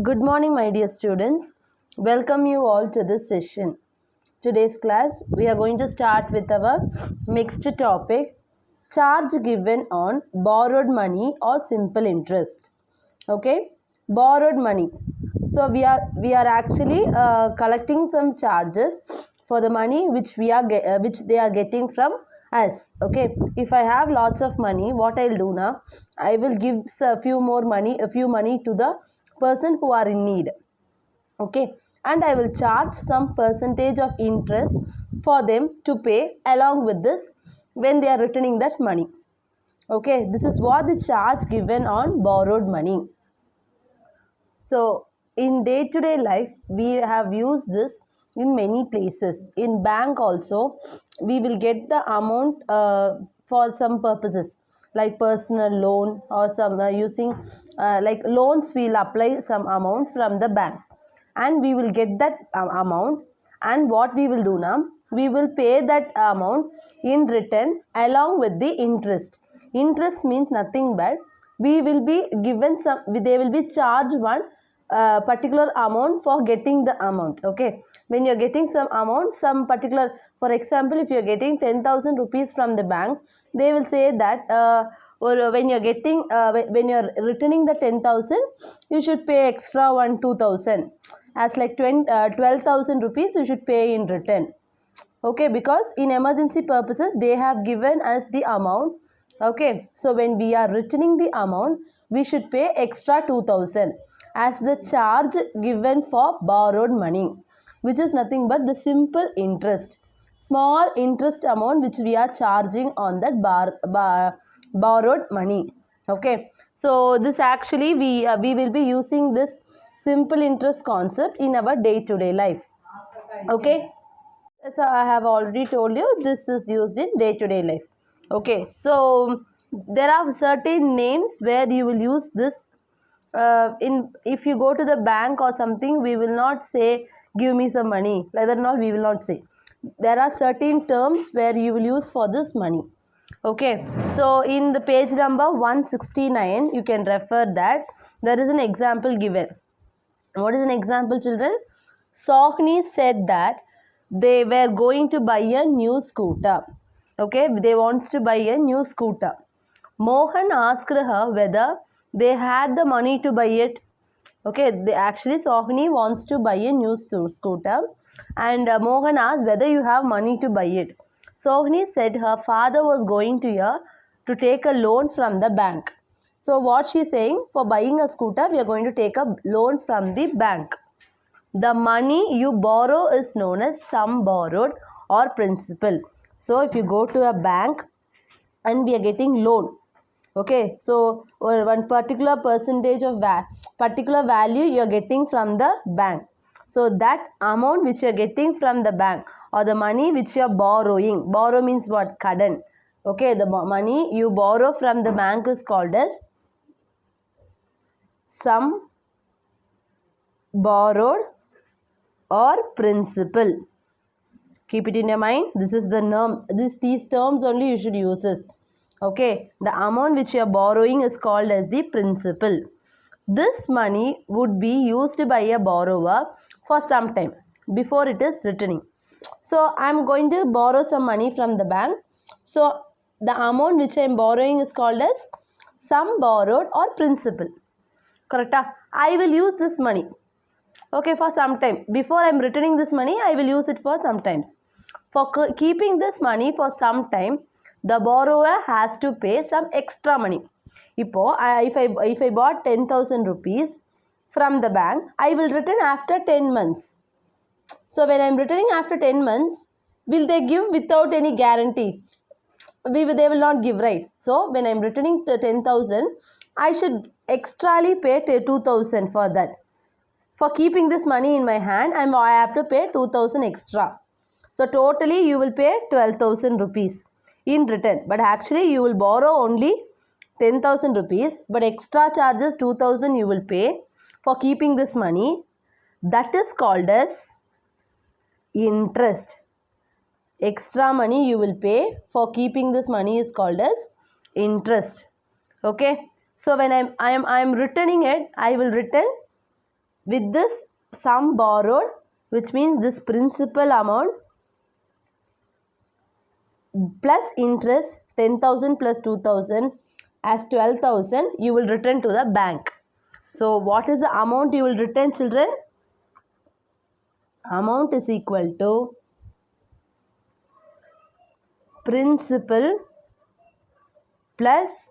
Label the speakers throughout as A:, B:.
A: Good morning, my dear students. Welcome you all to this session. Today's class, we are going to start with our mixed topic, charge given on borrowed money or simple interest. Okay, borrowed money. So we are actually collecting some charges for the money which which they are getting from us. Okay, if I have lots of money, what I'll do now, I will give a few money to the person who are in need. Okay, and I will charge some percentage of interest for them to pay along with this when they are returning that money. Okay, this is what the charge given on borrowed money. So in day-to-day life, we have used this in many places. In bank also, we will get the amount for some purposes like personal loan or some using like loans. We'll apply some amount from the bank and we will get that amount, and what we will do now, we will pay that amount in return along with the interest. Interest means nothing but we will be given some, they will be charged one particular amount for getting the amount. Okay, when you are getting some amount, some particular, for example, if you are getting 10,000 rupees from the bank, they will say that or when you are getting when you are returning the 10,000, you should pay extra 2,000 as like 12,000 rupees you should pay in return. Okay, because in emergency purposes they have given us the amount. Okay, so when we are returning the amount, we should pay extra 2,000 as the charge given for borrowed money, which is nothing but the simple interest, small interest amount which we are charging on that borrowed money. Okay, so this actually we will be using this simple interest concept in our day-to-day life. Okay, so I have already told you this is used in day-to-day life. Okay, so there are certain names where you will use this in, if you go to the bank or something, we will not say give me some money, like that and all we will not say. There are certain terms where you will use for this money. Okay, so in the page number 169 you can refer that there is an example given. What is an example, children? Sohni said that they were going to buy a new scooter. Okay, they wants to buy a new scooter. Mohan asked her whether they had the money to buy it. Okay, they actually, Sohni wants to buy a new scooter, and Mohan asked whether you have money to buy it. Sohni said her father was going to take a loan from the bank. So what she is saying, for buying a scooter, we are going to take a loan from the bank. The money you borrow is known as sum borrowed or principal. So if you go to a bank and we are getting loan, okay, so one particular percentage of particular value you are getting from the bank. So that amount which you are getting from the bank or the money which you are borrowing, borrow means what? Kadan. Okay, the money you borrow from the bank is called as sum borrowed or principal. Keep it in your mind. This is the norm. These terms only you should use this. Okay, the amount which you are borrowing is called as the principal. This money would be used by a borrower for some time before it is returning. So I am going to borrow some money from the bank. So the amount which I am borrowing is called as sum borrowed or principal. Correct? I will use this money. Okay, for some time. Before I am returning this money, I will use it for some times. For keeping this money for some time, the borrower has to pay some extra money. If I bought 10,000 rupees from the bank, I will return after 10 months. So when I am returning after 10 months, will they give without any guarantee? They will not give, right? So when I am returning to 10,000, I should extrally pay 2,000 for that. For keeping this money in my hand, I have to pay 2,000 extra. So totally you will pay 12,000 rupees in return. But actually you will borrow only 10,000 rupees, but extra charges 2,000 you will pay for keeping this money. That is called as interest. Extra money you will pay for keeping this money is called as interest. Okay, so when I am returning it, I will return with this sum borrowed, which means this principal amount plus interest 10,000 plus 2,000 as 12,000 you will return to the bank. So what is the amount you will return, children? Amount is equal to principal plus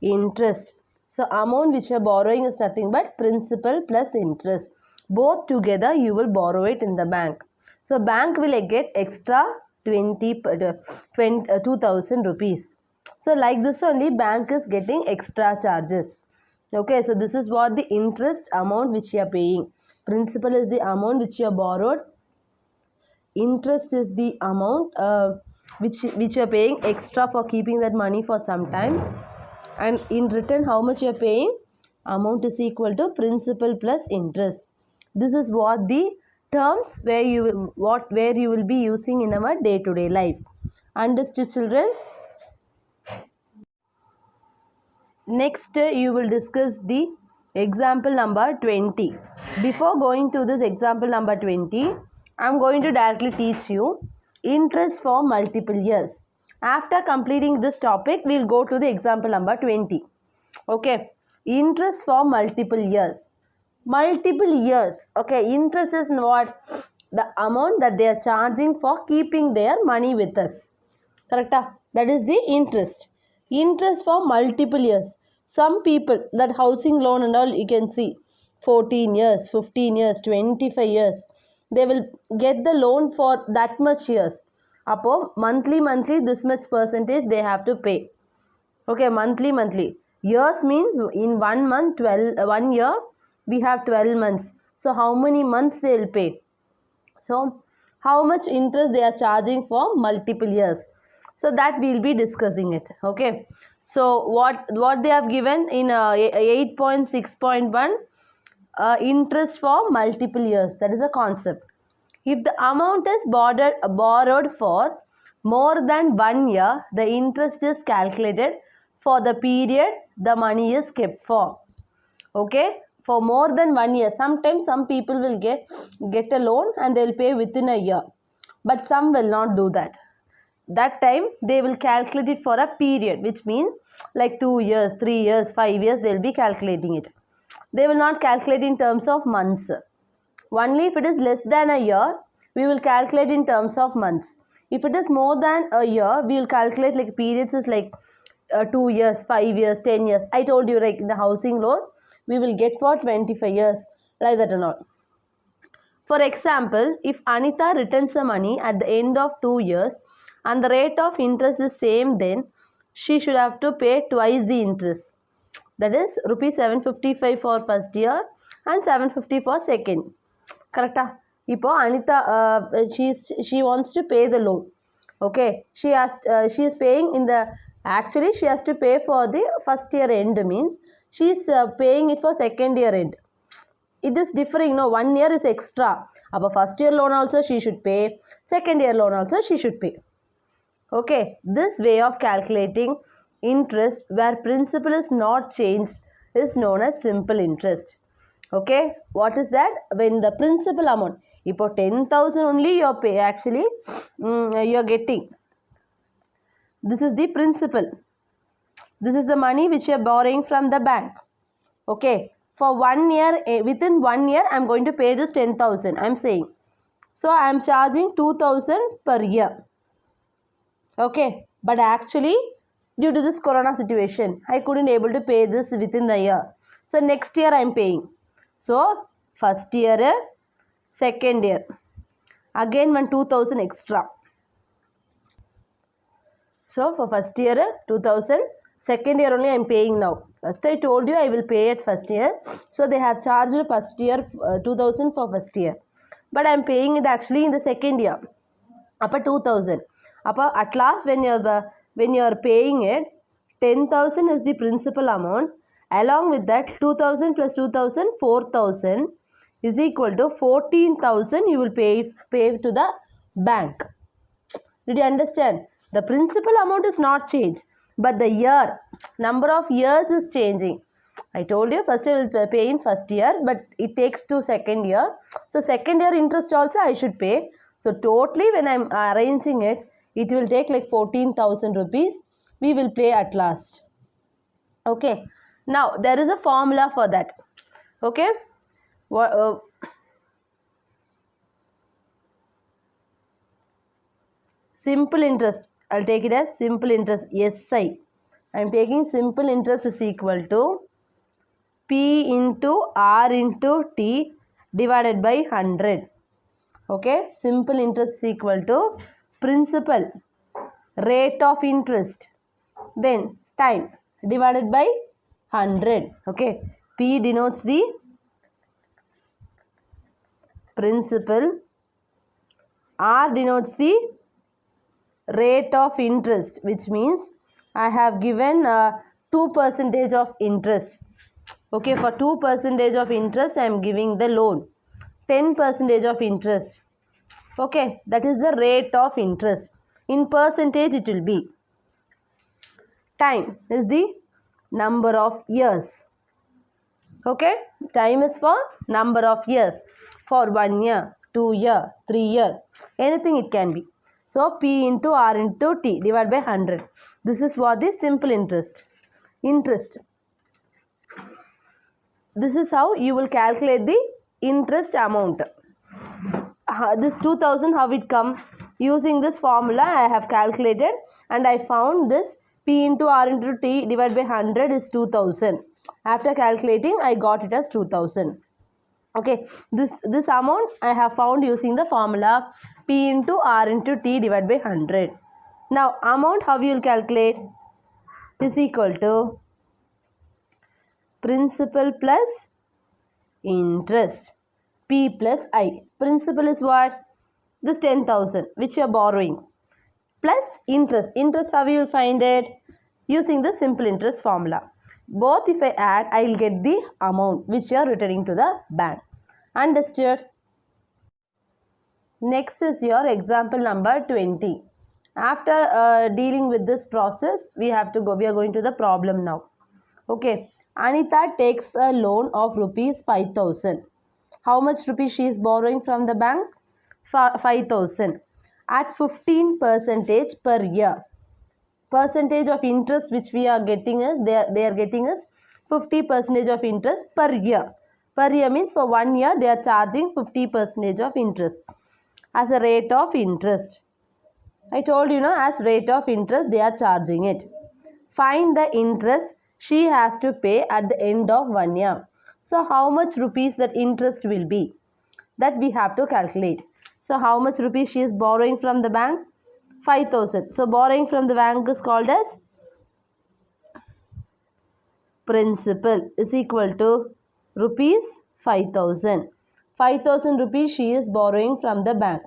A: interest. So amount which you are borrowing is nothing but principal plus interest. Both together you will borrow it in the bank. So bank will get extra 2,000 rupees. So like this only bank is getting extra charges. Okay, so this is what the interest amount which you are paying. Principal is the amount which you are borrowed. Interest is the amount which you are paying extra for keeping that money for some times. And in return, how much you are paying? Amount is equal to principal plus interest. This is what the terms where you will be using in our day-to-day life. Understood, children? Next, you will discuss the example number 20. Before going to this example number 20, I am going to directly teach you interest for multiple years. After completing this topic, we will go to the example number 20. Okay, interest for multiple years. Multiple years. Okay, interest is what? The amount that they are charging for keeping their money with us. Correct? That is the interest. Interest for multiple years. Some people, that housing loan and all, you can see 14 years, 15 years, 25 years. They will get the loan for that much years. Appo monthly this much percentage they have to pay. Okay, monthly. Years means in 1 month, 1 year, we have 12 months. So how many months they will pay? So how much interest they are charging for multiple years? So that we will be discussing it. Okay. So what they have given in 8.6.1 interest for multiple years. That is a concept. If the amount is borrowed for more than 1 year, the interest is calculated for the period the money is kept for. Okay, for more than 1 year. Sometimes some people will get a loan and they will pay within a year, but some will not do that. That time they will calculate it for a period, which means like 2 years, 3 years, 5 years they will be calculating it. They will not calculate in terms of months. Only if it is less than a year, we will calculate in terms of months. If it is more than a year, we will calculate like periods is like 2 years, 5 years, 10 years. I told you like the housing loan, we will get for 25 years, like that and all. For example, if Anita returns the money at the end of 2 years and the rate of interest is same, then she should have to pay twice the interest. That is rupees 755 for first year and 750 for second. Correct? Ipo Anita she wants to pay the loan. Okay, she is paying in the, actually she has to pay for the first year end, means she is paying it for second year end. It is differing, no, 1 year is extra. About first year loan also she should pay, second year loan also she should pay. Okay, this way of calculating interest where principal is not changed is known as simple interest. Okay, what is that? When the principal amount, if 10,000 only you are pay, actually you are getting. This is the principal. This is the money which you are borrowing from the bank. Okay, for 1 year, within 1 year I am going to pay this 10,000, I am saying. So I am charging 2,000 per year. Okay, but actually due to this corona situation, I couldn't able to pay this within the year. So next year I am paying. So first year, second year, again 2,000 extra. So for first year 2,000, second year only I am paying now. First I told you I will pay at first year. So they have charged first year 2,000 for first year. But I am paying it actually in the second year. Up 2,000. At last when you are paying it, 10,000 is the principal amount. Along with that 2,000 plus 2,000, 4,000 is equal to 14,000 you will pay to the bank. Did you understand? The principal amount is not changed, but the year, number of years is changing. I told you first I will pay in first year, but it takes to second year. So second year interest also I should pay. So totally when I am arranging it, it will take like 14,000 rupees. We will pay at last. Okay. Now there is a formula for that. Okay. Simple interest. I'll take it as simple interest. SI. I am taking simple interest is equal to P into R into T divided by 100. Okay. Simple interest is equal to principal, rate of interest, then time divided by 100. Okay. P denotes the principal, R denotes the rate of interest, which means I have given 2% of interest. Okay, for 2% of interest I am giving the loan. 10% of interest. Okay, that is the rate of interest. In percentage it will be. Time is the number of years. Okay, time is for number of years. For 1 year, 2 year, 3 year, anything it can be. So P into R into T divided by 100. This is what the simple interest. Interest. This is how you will calculate the interest amount. This 2000 how it come? Using this formula I have calculated and I found this P into R into T divided by 100 is 2000. After calculating I got it as 2000. Okay, this amount I have found using the formula P into R into T divided by 100. Now amount how you will calculate is equal to principal plus interest, P plus I. Principal is what? This 10,000 which you are borrowing plus interest. Interest how you will find it? Using the simple interest formula. Both if I add, I will get the amount which you are returning to the bank. Understood? Next is your example number 20. After dealing with this process, we are going to the problem now. Okay. Anita takes a loan of rupees 5,000. How much rupees she is borrowing from the bank? 5,000 at 15% per year. Percentage of interest which we are getting is they are getting is 50% of interest per year. Per year means for 1 year they are charging 50% of interest as a rate of interest. I told you as rate of interest they are charging it. Find the interest she has to pay at the end of 1 year. So how much rupees that interest will be? That we have to calculate. So how much rupees she is borrowing from the bank? 5,000. So borrowing from the bank is called as principal is equal to rupees 5,000. 5,000 rupees she is borrowing from the bank.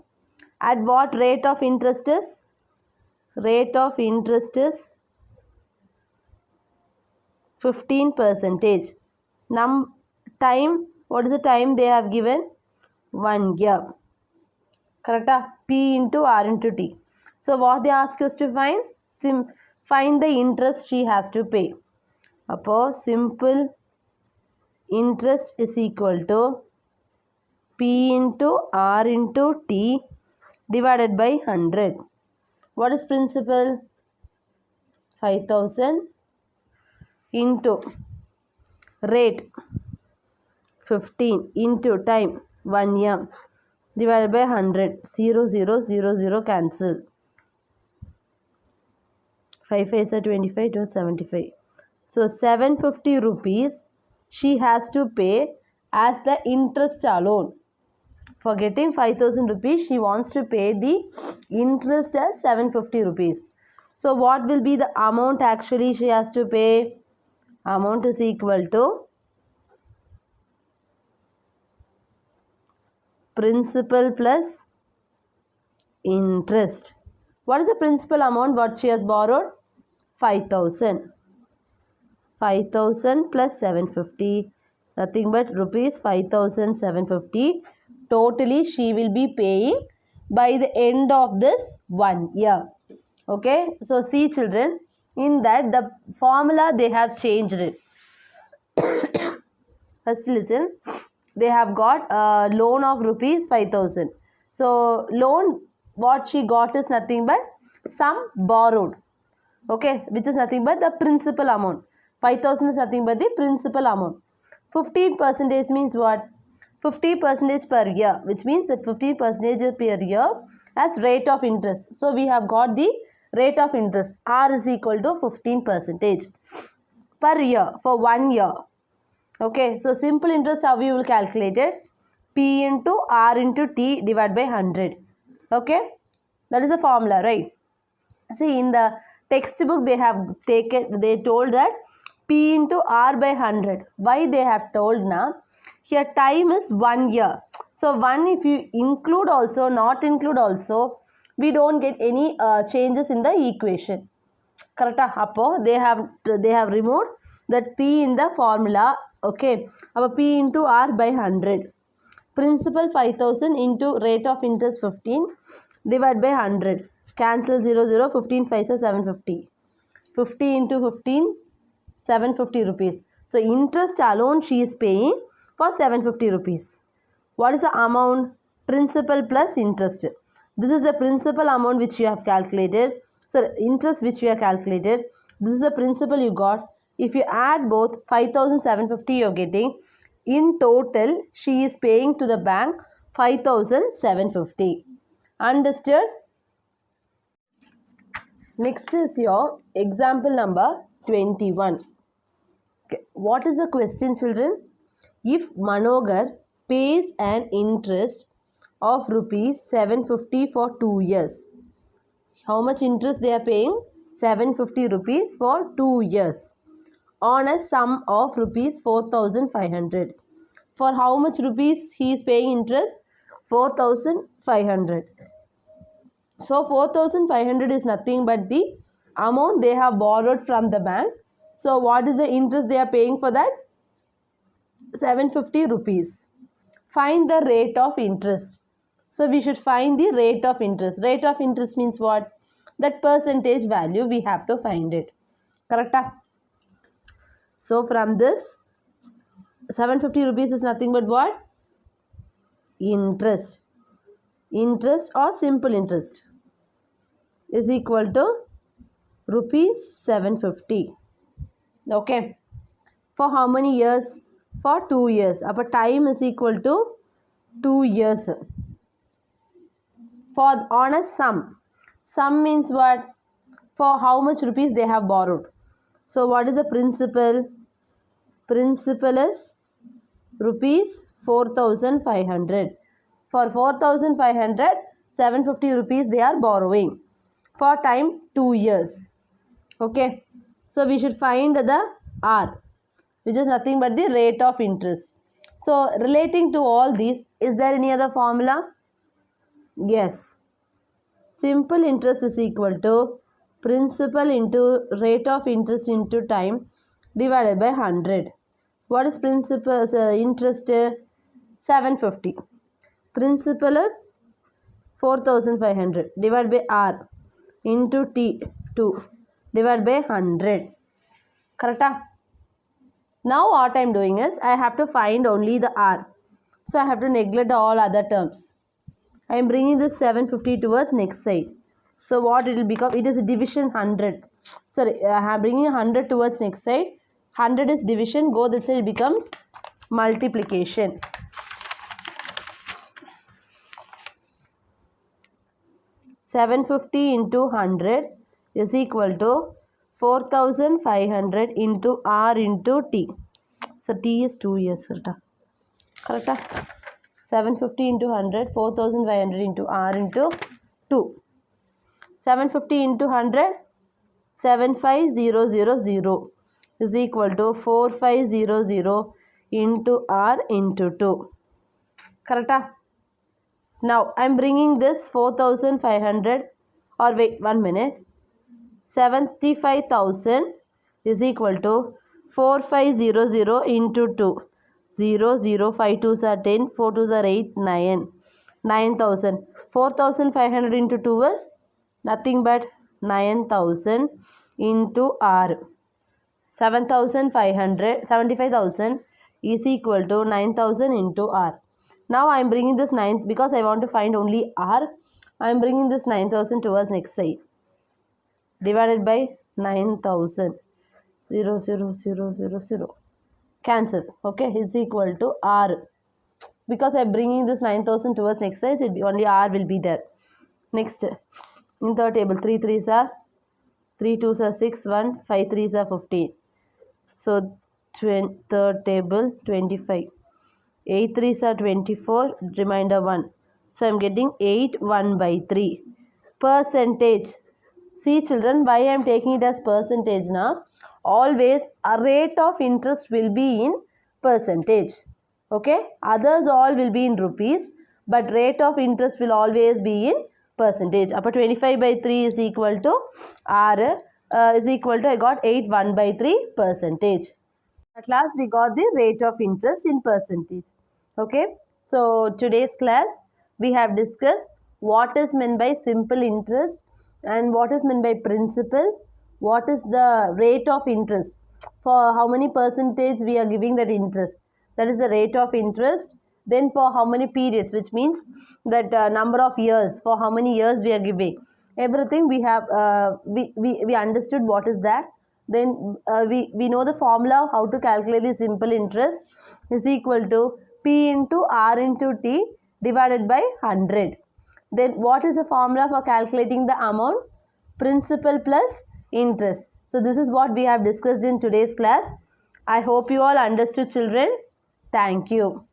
A: At what rate of interest is? Rate of interest is 15%. Time, what is the time they have given? 1 year. Correct? P into R into T. So what they ask us to find? Find the interest she has to pay. Appo simple interest is equal to P into R into T divided by 100. What is principal? 5,000 into rate 15 into time 1 year divided by 100. 0, 0, 0, 0 cancel. 5 5 is 25 to 75. So 750 rupees she has to pay as the interest alone. For getting 5,000 rupees, she wants to pay the interest as 750 rupees. So what will be the amount actually she has to pay? Amount is equal to principal plus interest. What is the principal amount what she has borrowed? 5,000. 5,000 plus 750. Nothing but rupees 5,750. Totally she will be paying by the end of this 1 year. Okay. So see children, in that the formula they have changed it. First listen, they have got a loan of rupees 5,000. So loan, what she got is nothing but some borrowed, okay, which is nothing but the principal amount. 5,000 is nothing but the principal amount. 50% means what? 50% per year, which means that 50% per year as rate of interest. So we have got the rate of interest. R is equal to 15% per year for 1 year. Okay, so simple interest, how we will calculate it? P into R into T divided by 100. Okay, that is a formula, right? See, in the textbook they have taken, they told that P into R by 100. Why they have told now? Here time is 1 year. So 1, if you include also, not include also, we don't get any changes in the equation. Correct? Appo they have removed that P in the formula. Okay, our P into R by 100. Principal 5,000 into rate of interest 15 divided by 100. Cancel 0, 0, 15 5 is 750. 50 into 15, 750 rupees. So interest alone she is paying for 750 rupees. What is the amount? Principal plus interest. This is the principal amount which you have calculated. So interest which you have calculated. This is the principal you got. If you add both, 5,750 you are getting. In total, she is paying to the bank 5,750. Understood? Next is your example number 21. Okay. What is the question, children? If Manogar pays an interest of rupees 750 for 2 years. How much interest they are paying? 750 rupees for 2 years. On a sum of rupees 4,500. For how much rupees he is paying interest? 4,500. So 4,500 is nothing but the amount they have borrowed from the bank. So what is the interest they are paying for that? 750 rupees. Find the rate of interest. So we should find the rate of interest. Rate of interest means what? That percentage value we have to find it. Correct? So from this 750 rupees is nothing but what? Interest. Interest or simple interest is equal to rupees 750. Okay. For how many years? For 2 years. Upper time is equal to 2 years. For on a sum. Sum means what? For how much rupees they have borrowed. So what is the principal? Principal is rupees 4,500. For 4,500, 750 rupees they are borrowing. For time 2 years. Okay. So we should find the R, which is nothing but the rate of interest. So relating to all these, is there any other formula? Yes. Simple interest is equal to principal into rate of interest into time divided by 100. What is principal interest? 750. Principal 4,500 divided by R into T 2 divided by 100. Correct? Now what I am doing is I have to find only the R. So I have to neglect all other terms. I am bringing this 750 towards next side. So what it will become? It is division 100. Sorry, I am bringing 100 towards next side. 100 is division. Go this side, it becomes multiplication. $750 into 100 is equal to 4,500 into R into T. So T is 2 years. Correct? 750 into 100, 4,500 into R into 2. 750 into 100, 75000 is equal to 4500 into R into 2. Correct? Now I am bringing this 4,500, or wait 1 minute, 75,000 is equal to 4500 into 2. 0, 0, 5 2s are 10, 4 2s are 8, 9. 9,000. 4,500 into 2 is nothing but 9,000 into R. 75,000 is equal to 9,000 into R. Now I am bringing this 9 because I want to find only R. I am bringing this 9,000 towards next side. Divided by 9,000. 0, 0, 0, 0, 0. Cancel. Okay, is equal to R. Because I am bringing this 9,000 towards next side, so only R will be there. Next, in third table, 3 3s are 3 2s are 6, 1, 5 3s are 15. So, third table, 25. 8 3s are 24, remainder 1. So, I am getting 8 1 by 3. Percentage. See children, why I am taking it as percentage now? Always a rate of interest will be in percentage. Okay, others all will be in rupees, but rate of interest will always be in percentage. Upper 25 by 3 is equal to R is equal to, I got 8 1 by 3 percentage. At last we got the rate of interest in percentage. Okay, so today's class we have discussed what is meant by simple interest and what is meant by principal, what is the rate of interest, for how many percentage we are giving that interest, that is the rate of interest. Then for how many periods, which means that number of years, for how many years we are giving, everything we have we understood what is that. Then we know the formula of how to calculate the simple interest is equal to P into R into T divided by 100. Then what is the formula for calculating the amount? Principal plus interest. So this is what we have discussed in today's class. I hope you all understood children. Thank you.